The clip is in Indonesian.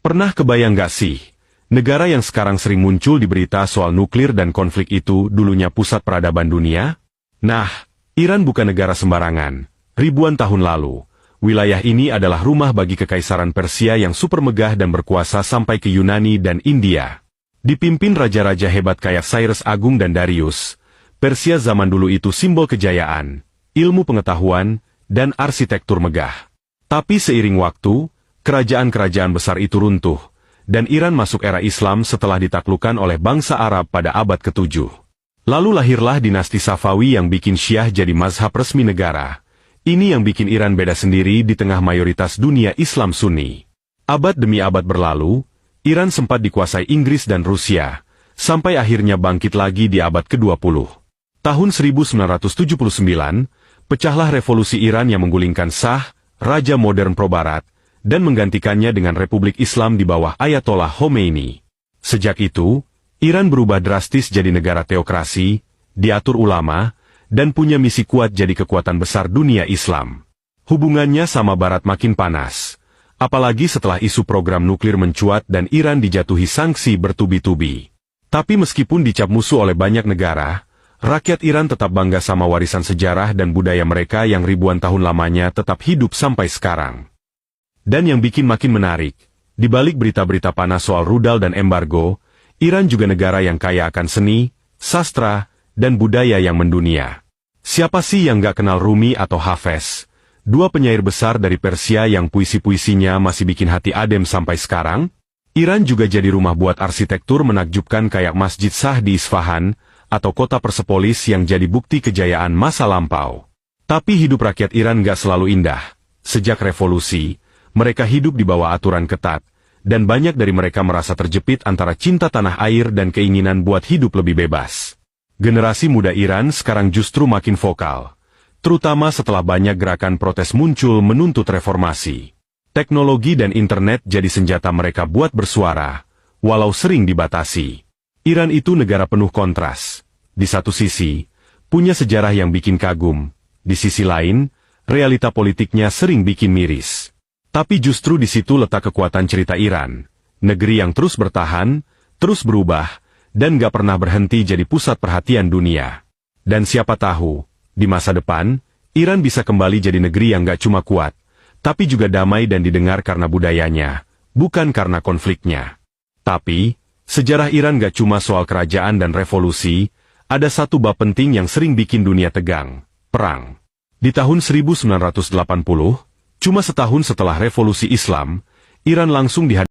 Pernah kebayang gak sih, negara yang sekarang sering muncul di berita soal nuklir dan konflik itu dulunya pusat peradaban dunia? Nah, Iran bukan negara sembarangan. Ribuan tahun lalu, wilayah ini adalah rumah bagi kekaisaran Persia yang super megah dan berkuasa sampai ke Yunani dan India. Dipimpin raja-raja hebat kayak Cyrus Agung dan Darius, Persia zaman dulu itu simbol kejayaan, ilmu pengetahuan, dan arsitektur megah. Tapi seiring waktu, kerajaan-kerajaan besar itu runtuh, dan Iran masuk era Islam setelah ditaklukkan oleh bangsa Arab pada abad ke-7. Lalu lahirlah dinasti Safawi yang bikin Syiah jadi mazhab resmi negara. Ini yang bikin Iran beda sendiri di tengah mayoritas dunia Islam Sunni. Abad demi abad berlalu, Iran sempat dikuasai Inggris dan Rusia, sampai akhirnya bangkit lagi di abad ke-20. Tahun 1979, pecahlah revolusi Iran yang menggulingkan Shah, raja modern pro-barat, dan menggantikannya dengan Republik Islam di bawah Ayatollah Khomeini. Sejak itu, Iran berubah drastis jadi negara teokrasi, diatur ulama, dan punya misi kuat jadi kekuatan besar dunia Islam. Hubungannya sama Barat makin panas, apalagi setelah isu program nuklir mencuat dan Iran dijatuhi sanksi bertubi-tubi. Tapi meskipun dicap musuh oleh banyak negara, rakyat Iran tetap bangga sama warisan sejarah dan budaya mereka yang ribuan tahun lamanya tetap hidup sampai sekarang. Dan yang bikin makin menarik, di balik berita-berita panas soal rudal dan embargo, Iran juga negara yang kaya akan seni, sastra, dan budaya yang mendunia. Siapa sih yang gak kenal Rumi atau Hafez, dua penyair besar dari Persia yang puisi-puisinya masih bikin hati adem sampai sekarang? Iran juga jadi rumah buat arsitektur menakjubkan kayak Masjid Shah di Isfahan, atau kota Persepolis yang jadi bukti kejayaan masa lampau. Tapi hidup rakyat Iran gak selalu indah. Sejak revolusi, mereka hidup di bawah aturan ketat, dan banyak dari mereka merasa terjepit antara cinta tanah air dan keinginan buat hidup lebih bebas. Generasi muda Iran sekarang justru makin vokal, terutama setelah banyak gerakan protes muncul menuntut reformasi. Teknologi dan internet jadi senjata mereka buat bersuara, walau sering dibatasi. Iran itu negara penuh kontras. Di satu sisi, punya sejarah yang bikin kagum. Di sisi lain, realita politiknya sering bikin miris. Tapi justru di situ letak kekuatan cerita Iran, negeri yang terus bertahan, terus berubah, dan gak pernah berhenti jadi pusat perhatian dunia. Dan siapa tahu, di masa depan, Iran bisa kembali jadi negeri yang gak cuma kuat, tapi juga damai dan didengar karena budayanya, bukan karena konfliknya. Tapi, sejarah Iran gak cuma soal kerajaan dan revolusi, ada satu bab penting yang sering bikin dunia tegang, perang. Di tahun 1980, cuma setahun setelah revolusi Islam, Iran langsung dihadapi